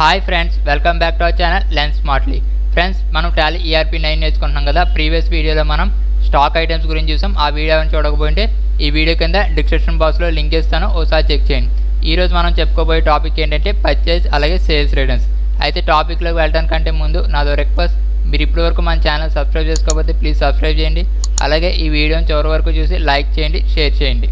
Hi friends, welcome back to our channel lens smartly. Friends, మనం Tally ERP 9 నేర్చుకుంటున్నాం కదా. Previous వీడియోలో మనం స్టాక్ ఐటమ్స్ గురించి చూసాం. ఆ వీడియోని చూడకపోతే ఈ వీడియో కింద డిస్క్రిప్షన్ బాక్స్లో లింక్ ఇస్తాను, ఒకసారి చెక్ చేయండి. ఈరోజు మనం చెప్పుకోబోయే టాపిక్ ఏంటంటే పర్చేజ్ అలాగే సేల్స్ రిటర్న్స్. అయితే టాపిక్లోకి వెళ్ళడానికంటే ముందు నాదో రిక్వెస్ట్, మీరు ఇప్పటివరకు మన ఛానల్ సబ్స్క్రైబ్ చేసుకోకపోతే ప్లీజ్ సబ్స్క్రైబ్ చేయండి. అలాగే ఈ వీడియోని చివరి వరకు చూసి లైక్ చేయండి, షేర్ చేయండి.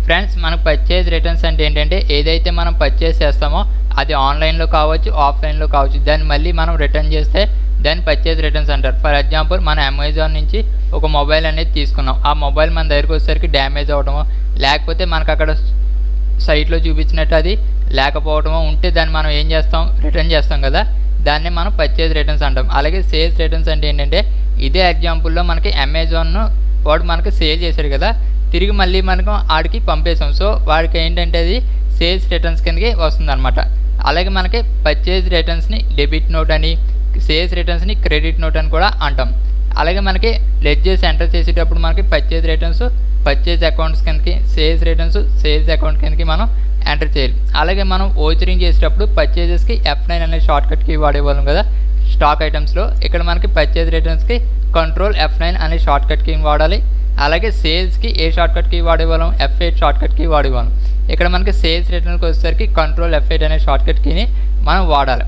ఫ్రెండ్స్, మనకు పర్చేజ్ రిటర్న్స్ అంటే ఏంటంటే ఏదైతే మనం పర్చేజ్ చేస్తామో అది ఆన్లైన్లో కావచ్చు, ఆఫ్లైన్లో కావచ్చు, దాన్ని మళ్ళీ మనం రిటర్న్ చేస్తే దాన్ని పర్చేజ్ రిటర్న్స్ అంటారు. ఫర్ ఎగ్జాంపుల్, మనం అమెజాన్ నుంచి ఒక మొబైల్ అనేది తీసుకున్నాం. ఆ మొబైల్ మన దగ్గరికి వచ్చేసరికి డ్యామేజ్ అవ్వడమో, లేకపోతే మనకు అక్కడ సైట్లో చూపించినట్టు అది లేకపోవడమో ఉంటే దాన్ని మనం ఏం చేస్తాం, రిటర్న్ చేస్తాం కదా. దాన్ని మనం పర్చేజ్ రిటర్న్స్ అంటాం. అలాగే సేల్స్ రిటర్న్స్ అంటే ఏంటంటే ఇదే ఎగ్జాంపుల్లో మనకి అమెజాన్ వాడు మనకి సేల్ చేశాడు కదా, తిరిగి మళ్ళీ మనకు ఆడికి పంపేసాం. సో వాడికి ఏంటంటే అది సేల్స్ రిటర్న్స్ కిందకి వస్తుందన్నమాట. అలాగే మనకి పర్చేజ్ రిటర్న్స్ని డెబిట్ నోట్ అని, సేల్స్ రిటర్న్స్ని క్రెడిట్ నోట్ అని కూడా అంటాం. అలాగే మనకి లెడ్జర్స్ ఎంటర్ చేసేటప్పుడు మనకి పర్చేజ్ రిటర్న్స్ పర్చేజ్ అకౌంట్స్ కిందకి, సేల్స్ రిటర్న్స్ సేల్స్ అకౌంట్ కిందకి మనం ఎంటర్ చేయాలి. అలాగే మనం ఓచరింగ్ చేసేటప్పుడు పర్చేజెస్కి F9 అనే షార్ట్ కట్కి వాడేవాళ్ళం కదా స్టాక్ ఐటమ్స్లో. ఇక్కడ మనకి పర్చేజ్ రిటర్న్స్కి కంట్రోల్ F9 అనే షార్ట్ కట్కి వాడాలి. అలాగే సేల్స్కి ఏ షార్ట్ కట్కి వాడేవాళ్ళం, F8 షార్ట్ కట్కి వాడేవాళ్ళం. ఇక్కడ మనకి సేల్స్ రిటర్న్కి వచ్చేసరికి కంట్రోల్ F8 అనే షార్ట్ కట్ కీని మనం వాడాలి.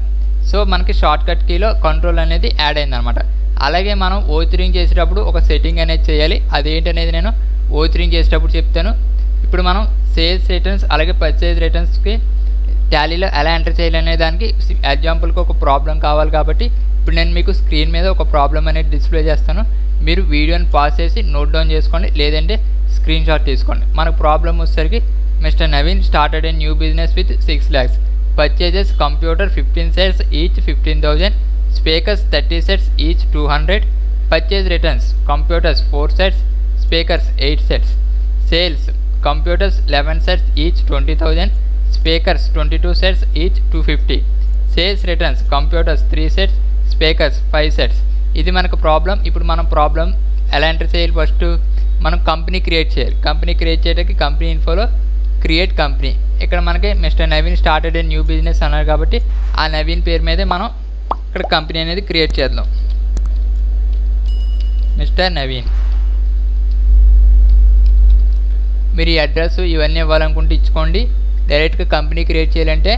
సో మనకి షార్ట్ కట్ కీలో కంట్రోల్ అనేది యాడ్ అయిందనమాట. అలాగే మనం ఓచరింగ్ చేసేటప్పుడు ఒక సెట్టింగ్ అనేది చేయాలి. అదేంటనేది నేను ఓచరింగ్ చేసేటప్పుడు చెప్తాను. ఇప్పుడు మనం సేల్స్ రిటర్న్స్ అలాగే పర్చేజ్ రిటర్న్స్కి టాలీలో ఎలా ఎంటర్ చేయాలనే దానికి ఎగ్జాంపుల్కి ఒక ప్రాబ్లం కావాలి కాబట్టి ఇప్పుడు నేను మీకు స్క్రీన్ మీద ఒక ప్రాబ్లం అనేది డిస్ప్లే చేస్తాను. మీరు వీడియోని పాజ్ చేసి నోట్ డౌన్ చేసుకోండి, లేదంటే స్క్రీన్ షాట్ తీసుకోండి. మనకు ప్రాబ్లం వచ్చేసరికి mister Naveen started a new business with 6 lakhs, purchases computer 15 sets each 15,000, speakers 30 sets each 200, purchase returns computers 4 sets, speakers 8 sets, sales computers 11 sets each 20,000, speakers 22 sets each 250, sales returns computers 3 sets, speakers 5 sets. ఇది మనకు problem. ఇప్పుడు మనం problem ఎలా enter చేయాలి, first మనం company create చేయాలి. Company create చేయడానికి company ఇన్ఫోలో create company, ఇక్కడ మనకి mister Naveen started a new business అన్నారు కాబట్టి ఆ నవీన్ పేరు మీదే మనం ఇక్కడ కంపెనీ అనేది క్రియేట్ చేద్దాం. మిస్టర్ నవీన్. మీరు ఈ అడ్రస్ ఇవన్నీ ఇవ్వాలనుకుంటే ఇచ్చుకోండి. డైరెక్ట్గా కంపెనీ క్రియేట్ చేయాలంటే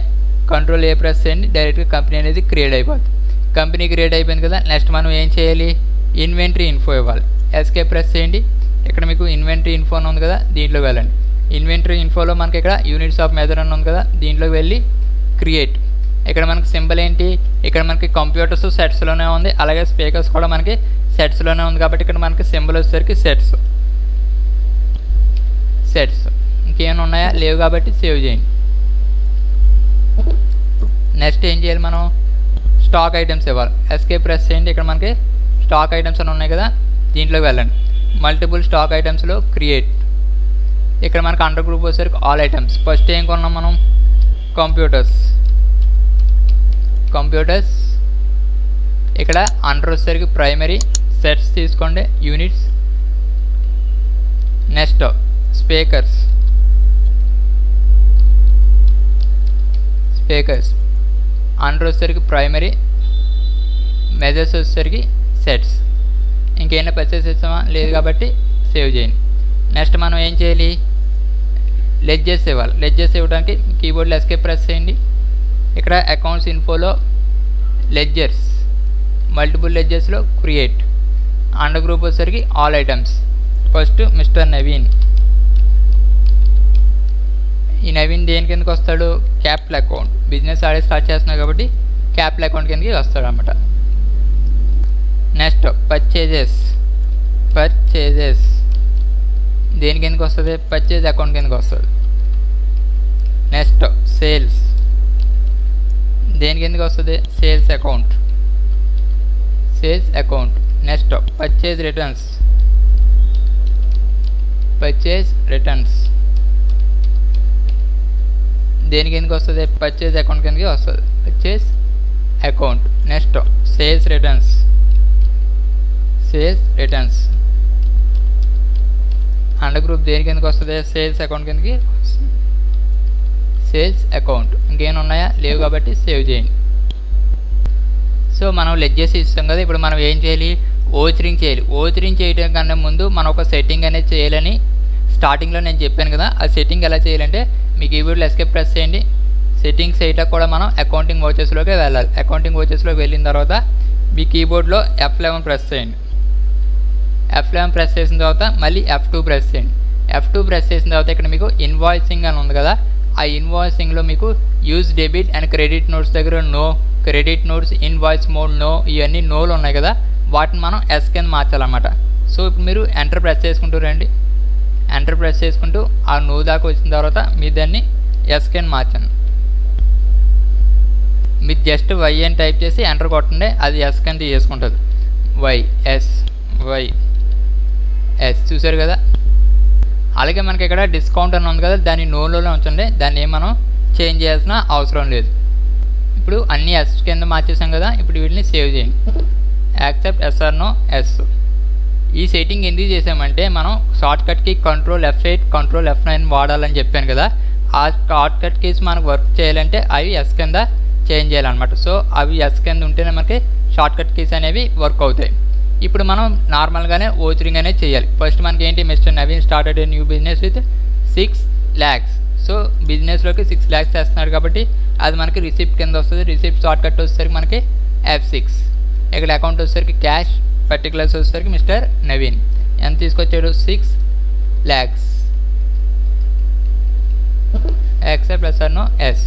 కంట్రోల్ A ప్రెస్ చేయండి, డైరెక్ట్గా కంపెనీ అనేది క్రియేట్ అయిపోతుంది. కంపెనీ క్రియేట్ అయిపోయింది కదా. నెక్స్ట్ మనం ఏం చేయాలి, ఇన్వెంటరీ ఇన్ఫో ఇవ్వాలి. ఎస్కేప్ ప్రెస్ చేయండి. ఇక్కడ మీకు ఇన్వెంటరీ ఇన్ఫో అని ఉంది కదా, దీంట్లోకి వెళ్ళండి. ఇన్వెంటరీ ఇన్ఫోలో మనకి ఇక్కడ యూనిట్స్ ఆఫ్ మెజర్ అని ఉంది కదా, దీంట్లోకి వెళ్ళి క్రియేట్. ఇక్కడ మనకి సింబల్ ఏంటి, ఇక్కడ మనకి కంప్యూటర్స్ సెట్స్లోనే ఉంది, అలాగే స్పీకర్స్ కూడా మనకి సెట్స్లోనే ఉంది కాబట్టి ఇక్కడ మనకి సింబల్ వచ్చేసరికి సెట్స్. ఇంకేమైనా ఉన్నాయా, లేవు కాబట్టి సేవ్ చేయండి. నెక్స్ట్ ఏం చేయాలి, మనం స్టాక్ ఐటమ్స్ ఇవ్వాలి. ఎస్కేప్ ప్రెస్ చేయండి. ఇక్కడ మనకి స్టాక్ ఐటమ్స్ అని ఉన్నాయి కదా, దీంట్లోకి వెళ్ళండి. మల్టిపుల్ స్టాక్ ఐటమ్స్లో క్రియేట్. ఇక్కడ మనకి అండర్ గ్రూప్ వచ్చేసరికి ఆల్ ఐటమ్స్. ఫస్ట్ ఏం కొన్నాం మనం, కంప్యూటర్స్. ఇక్కడ అండర్ వచ్చేసరికి ప్రైమరీ, సెట్స్ తీసుకోండి, యూనిట్స్. నెక్స్ట్ స్పీకర్స్ అండర్ వచ్చేసరికి ప్రైమరీ, మెజర్స్ వచ్చేసరికి సెట్స్. ఇంకేమైనా పర్చేస్ చేస్తామా, లేదు కాబట్టి సేవ్ చేయండి. నెక్స్ట్ మనం ఏం చేయాలి, లెడ్జర్స్ ఇవ్వాలి. లెడ్జర్స్ ఇవ్వడానికి కీబోర్డ్లో ఎస్కేప్ ప్రెస్ చేయండి. ఇక్కడ అకౌంట్స్ ఇన్ఫోలో లెడ్జర్స్, మల్టిపుల్ లెడ్జర్స్లో క్రియేట్. అండర్ గ్రూప్ వచ్చేసరికి all items. First mister Naveen. ఈ నవీన్ దేని కిందకి వస్తాడు, క్యాపిటల్ అకౌంట్. బిజినెస్ ఆడే స్టార్ట్ చేస్తున్నాడు కాబట్టి క్యాపిటల్ అకౌంట్ కిందకి వస్తాడు అన్నమాట. నెక్స్ట్ పర్చేజెస్ దేని కిందకి వస్తుంది, పర్చేజ్ అకౌంట్ కిందకి వస్తుంది. నెక్స్ట్ సేల్స్ దేని కిందకి వస్తుంది, sales account. Next purchase returns దేని కిందకి వస్తుంది, పర్చేజ్ అకౌంట్ కిందకి వస్తుంది, purchase account. Next sales returns under group దేని కిందకి వస్తుంది, సేల్స్ అకౌంట్ కిందకి సేల్స్ అకౌంట్. ఇంకేమైనా ఉన్నాయా? లేవు కాబట్టి సేవ్ చేయండి. సో మనం లెడ్జెస్ ఇస్తాం కదా, ఇప్పుడు మనం ఏం చేయాలి? ఓచరింగ్ చేయాలి. ఓచరింగ్ చేయడం కన్నా ముందు మనం ఒక సెట్టింగ్ అనేది చేయాలని స్టార్టింగ్లో నేను చెప్పాను కదా. ఆ సెట్టింగ్ ఎలా చేయాలంటే మీ కీబోర్డ్లో ఎస్కేప్ ప్రెస్ చేయండి. సెట్టింగ్స్ చేయటం కూడా మనం అకౌంటింగ్ వోచెస్లోకి వెళ్ళాలి. అకౌంటింగ్ వోచెస్లోకి వెళ్ళిన తర్వాత మీ కీబోర్డ్లో F11 ప్రెస్ చేయండి. F11 ప్రెస్ చేసిన తర్వాత మళ్ళీ F2 ప్రెస్ చేయండి. F2 ప్రెస్ చేసిన తర్వాత ఇక్కడ మీకు ఇన్వాయిసింగ్ అని ఉంది కదా, ఆ ఇన్వాయిసింగ్లో మీకు use debit and credit notes దగ్గర నో, క్రెడిట్ నోట్స్ ఇన్వాయిస్ మోడ్ నో, ఇవన్నీ నోలు ఉన్నాయి కదా, వాటిని మనం ఎస్ కింద మార్చాలన్నమాట. సో ఇప్పుడు మీరు ఎంటర్ ప్రెస్ చేసుకుంటూ రండి. ఎంటర్ ప్రెస్ చేసుకుంటూ ఆ నో దాకా వచ్చిన తర్వాత మీరు దాన్ని ఎస్ కింద మార్చండి. మీరు జస్ట్ వై అని టైప్ చేసి ఎంటర్ కొట్టండి, అది ఎస్ కింద తీసుకుంటుంది. వైఎస్ చూసారు కదా. అలాగే మనకి ఇక్కడ డిస్కౌంట్ అని ఉంది కదా, దాన్ని నోలోనే ఉంచండి. దాన్ని ఏం మనం చేంజ్ చేయాల్సిన అవసరం లేదు. ఇప్పుడు అన్ని ఎస్ కింద మార్చేసాం కదా, ఇప్పుడు వీటిని సేవ్ చేయండి. Accept yes or no yes. ఈ సెట్టింగ్ ఎందుకు చేసామంటే మనం షార్ట్కట్కి కంట్రోల్ F8 కంట్రోల్ F9 వాడాలని చెప్పాను కదా, ఆ షార్ట్కట్ కీస్ మనకు వర్క్ చేయాలంటే అవి ఎస్ కింద చేంజ్ చేయాలన్నమాట. సో అవి ఎస్ కింద ఉంటేనే మనకి షార్ట్కట్ కీస్ అనేవి వర్క్ అవుతాయి. ఇప్పుడు మనం నార్మల్గానే ఓచరింగ్ అనేది చేయాలి. ఫస్ట్ మనకి ఏంటి, mister Naveen started a new business with 6 lakhs. So బిజినెస్లోకి 6 lakhs చేస్తున్నాడు కాబట్టి అది మనకి రిసిప్ట్ కింద వస్తుంది. రిసిప్ట్ షార్ట్కట్ వచ్చేసరికి మనకి F6. ఇక్కడ అకౌంట్ వచ్చేసరికి క్యాష్, పర్టికులర్స్ వచ్చేసరికి మిస్టర్ నవీన్ ఎంత తీసుకొచ్చాడు, 6 lakhs. Accept plus no yes.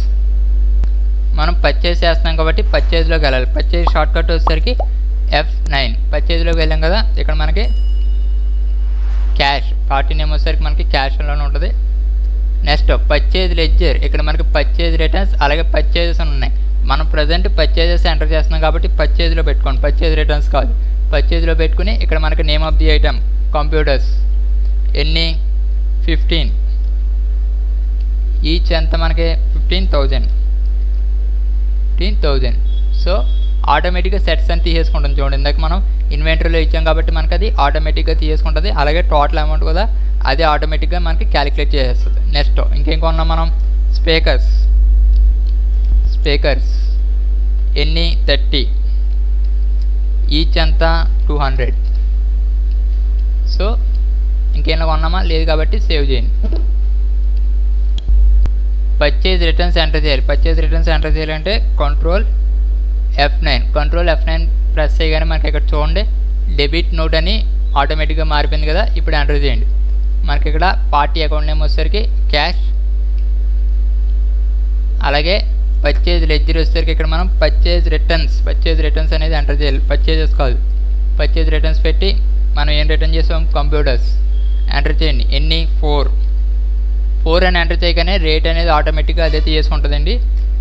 మనం పర్చేజ్ చేస్తున్నాం కాబట్టి పర్చేజ్లోకి వెళ్ళాలి. పర్చేజ్ షార్ట్కట్ వచ్చేసరికి F9. పర్చేజ్లోకి వెళ్ళాం కదా, ఇక్కడ మనకి క్యాష్ పార్టీ నేమ్ వచ్చేసరికి మనకి క్యాష్లోనే ఉంటుంది. నెక్స్ట్ పర్చేజ్ లెడ్జర్, ఇక్కడ మనకి పర్చేజ్ రిటర్న్స్ అలాగే పర్చేజెస్ అని ఉన్నాయి. మనం ప్రజెంట్ పర్చేజెస్ ఎంటర్ చేస్తున్నాం కాబట్టి పర్చేజ్లో పెట్టుకోండి, పర్చేజ్ రిటర్న్స్ కాదు. పర్చేజ్లో పెట్టుకుని ఇక్కడ మనకి name of the item computers ఎన్ని 15, ఈచ్ ఎంత మనకి 15,000. సో ఆటోమేటిక్గా సెట్స్ అని తీసేసుకుంటుంది. చూడండి, ఇందాక మనం ఇన్వెంటరీలో ఇచ్చాం కాబట్టి మనకి అది ఆటోమేటిక్గా తీసుకుంటుంది. అలాగే టోటల్ అమౌంట్ కూడా అదే ఆటోమేటిక్గా మనకి క్యాలిక్యులేట్ చేసేస్తుంది. నెక్స్ట్ ఇంకేం కొన్నాం మనం, స్పీకర్స్ ఎన్ని 30, ఈచ్ అంతా 200. సో ఇంకేమైనా కొన్నామా? లేదు కాబట్టి సేవ్ చేయండి. పర్చేజ్ రిటర్న్స్ ఎంటర్ చేయాలి. పర్చేజ్ రిటర్న్స్ ఎంటర్ చేయాలంటే కంట్రోల్ F9 ప్రెస్ చేయగానే మనకి ఇక్కడ చూడండి డెబిట్ నోట్ అని ఆటోమేటిక్గా మారిపోయింది కదా. ఇప్పుడు ఎంటర్ చేయండి. మనకి ఇక్కడ పార్టీ అకౌంట్ నేమ్ వచ్చేసరికి క్యాష్, అలాగే పర్చేజ్ లెడ్జర్ వచ్చేసరికి ఇక్కడ మనం పర్చేజ్ రిటర్న్స్ అనేది ఎంటర్ చేయాలి. పర్చేజెస్ కాదు, పర్చేజ్ రిటర్న్స్ పెట్టి మనం ఏం రిటర్న్ చేసాం, కంప్యూటర్స్ ఎంటర్ చేయండి. ఎన్ని 4 అని ఎంటర్ చేయగానే రేట్ అనేది ఆటోమేటిక్గా అదే తీసుకుంటుందండి.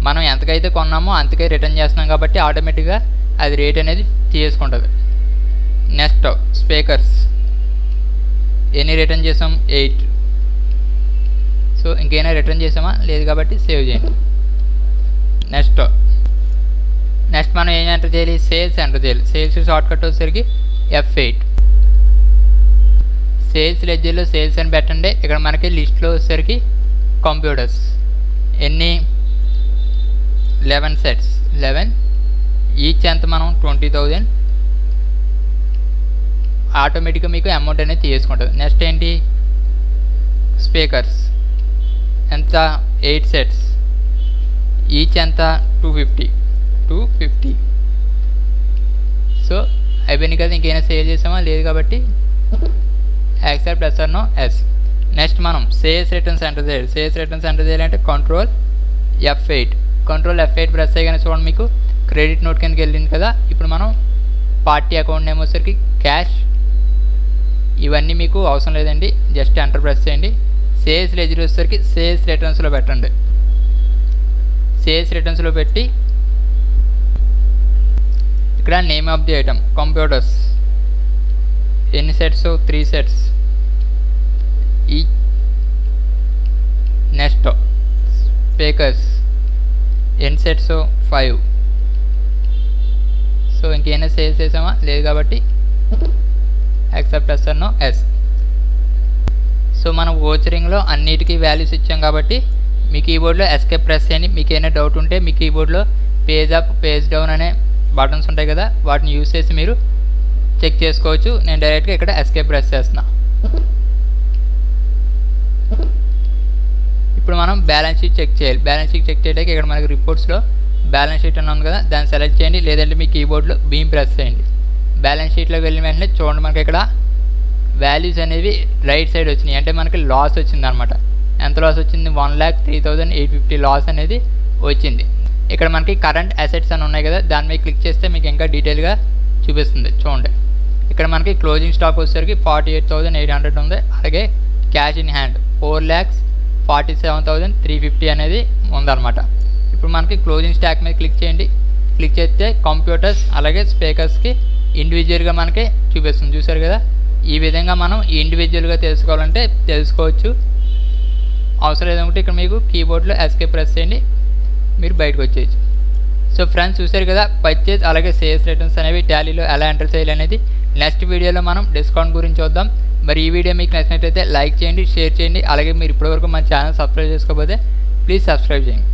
మనం ఎంతకైతే కొన్నామో అంతకే రిటర్న్ చేస్తున్నాం కాబట్టి ఆటోమేటిక్గా అది రేట్ అనేది తీసుకుంటుంది. నెక్స్ట్ స్పీకర్స్ ఎన్ని రిటర్న్ చేసాం, 8. సో ఇంకేమైనా రిటర్న్ చేసామా? లేదు కాబట్టి సేవ్ చేయండి. నెక్స్ట్ మనం ఏం ఎంటర్ చేయాలి, సేల్స్ ఎంటర్ చేయాలి. సేల్స్ షార్ట్కట్ వచ్చేసరికి F8. సేల్స్ లెడ్జర్లో సేల్స్ అని పెట్టండి. ఇక్కడ మనకి లిస్ట్లో వచ్చేసరికి కంప్యూటర్స్ ఎన్ని 11 sets, ఈచ్ ఎంత మనం 20,000. ఆటోమేటిక్గా మీకు అమౌంట్ అనేది తీసుకుంటుంది. నెక్స్ట్ ఏంటి, స్పీకర్స్ ఎంత 8 sets, ఈచ్ ఎంత 250. సో అయిపోయింది కదా. ఇంకేమైనా సేల్ చేసామా? లేదు కాబట్టి accept yes or no yes. Next మనం సేల్స్ రిటర్న్స్ ఎంటర్ చేయాలి. సేల్స్ రిటర్న్స్ ఎంటర్ చేయాలంటే కంట్రోల్ F8 ప్రెస్ చేయగానే చూడండి మీకు క్రెడిట్ నోట్ కిందకి వెళ్ళింది కదా. ఇప్పుడు మనం పార్టీ అకౌంట్ నేమ్ వచ్చేసరికి క్యాష్, ఇవన్నీ మీకు అవసరం లేదండి, జస్ట్ ఎంటర్ ప్రెస్ చేయండి. సేల్స్ లెడ్జర్ వచ్చేసరికి సేల్స్ రిటర్న్స్లో పెట్టండి. సేల్స్ రిటర్న్స్లో పెట్టి ఇక్కడ name of the item computers ఎన్ని సెట్స్, 3 sets. ఈ నెక్స్ట్ స్పీకర్స్ ఎన్ని సెట్స్, 5. సో ఇంకేమైనా సేల్స్ చేసామా? లేదు కాబట్టి accept yes or no yes. So మనం వోచరింగ్లో అన్నిటికీ వాల్యూస్ ఇచ్చాం కాబట్టి మీ కీబోర్డ్లో ఎస్కేప్ ప్రెస్ చేయండి. మీకు ఏమైనా డౌట్ ఉంటే మీ కీబోర్డ్లో పేజ్ అప్ పేజ్ డౌన్ అనే బటన్స్ ఉంటాయి కదా, వాటిని యూజ్ చేసి మీరు చెక్ చేసుకోవచ్చు. నేను డైరెక్ట్గా ఇక్కడ ఎస్కేప్ ప్రెస్ చేస్తున్నా. ఇప్పుడు మనం బ్యాలెన్స్ షీట్ చెక్ చేయాలి. బ్యాలెన్స్ షీట్ చెక్ చేయడానికి ఇక్కడ మనకి రిపోర్ట్స్లో బ్యాలెన్స్ షీట్ అని ఉంది కదా, దాన్ని సెలెక్ట్ చేయండి. లేదంటే మీ కీబోర్డ్లో బీమ్ ప్రెస్ చేయండి. బ్యాలెన్స్ షీట్లోకి వెళ్ళిన వెంటనే చూడండి, మనకి ఇక్కడ వాల్యూస్ అనేవి రైట్ సైడ్ వచ్చినాయి. అంటే మనకి లాస్ వచ్చింది అనమాట. ఎంత లాస్ వచ్చింది? 1,03,850 లాస్ అనేది వచ్చింది. ఇక్కడ మనకి కరెంట్ అసెట్స్ అని ఉన్నాయి కదా, దాని మీద క్లిక్ చేస్తే మీకు ఇంకా డీటెయిల్గా చూపిస్తుంది. చూడండి, ఇక్కడ మనకి క్లోజింగ్ స్టాక్ వచ్చేసరికి 48,800 ఉంది. అలాగే క్యాష్ ఇన్ హ్యాండ్ 4,47,350 అనేది ఉందన్నమాట. ఇప్పుడు మనకి క్లోజింగ్ స్టాక్ మీద క్లిక్ చేయండి. క్లిక్ చేస్తే కంప్యూటర్స్ అలాగే స్పీకర్స్కి ఇండివిజువల్గా మనకి చూపిస్తుంది. చూసారు కదా, ఈ విధంగా మనం ఇండివిజువల్గా తెలుసుకోవాలంటే తెలుసుకోవచ్చు. అవసరం లేదనుకుంటే ఇక్కడ మీకు కీబోర్డ్లో ఎస్కేప్ ప్రెస్ చేయండి, మీరు బయటకు వచ్చేయచ్చు. సో ఫ్రెండ్స్, చూసారు కదా పర్చేజ్ అలాగే సేల్స్ రిటర్న్స్ అనేవి టాలీలో ఎలా ఎంటర్ చేయాలి అనేది నెక్స్ట్ వీడియోలో మనం డిస్కౌంట్ గురించి చూద్దాం. మరి ఈ వీడియో మీకు నచ్చినట్లయితే లైక్ చేయండి, షేర్ చేయండి. అలాగే మీరు ఇప్పటివరకు మన ఛానల్ సబ్స్క్రైబ్ చేసుకోకపోతే ప్లీజ్ సబ్స్క్రైబ్ చేయండి.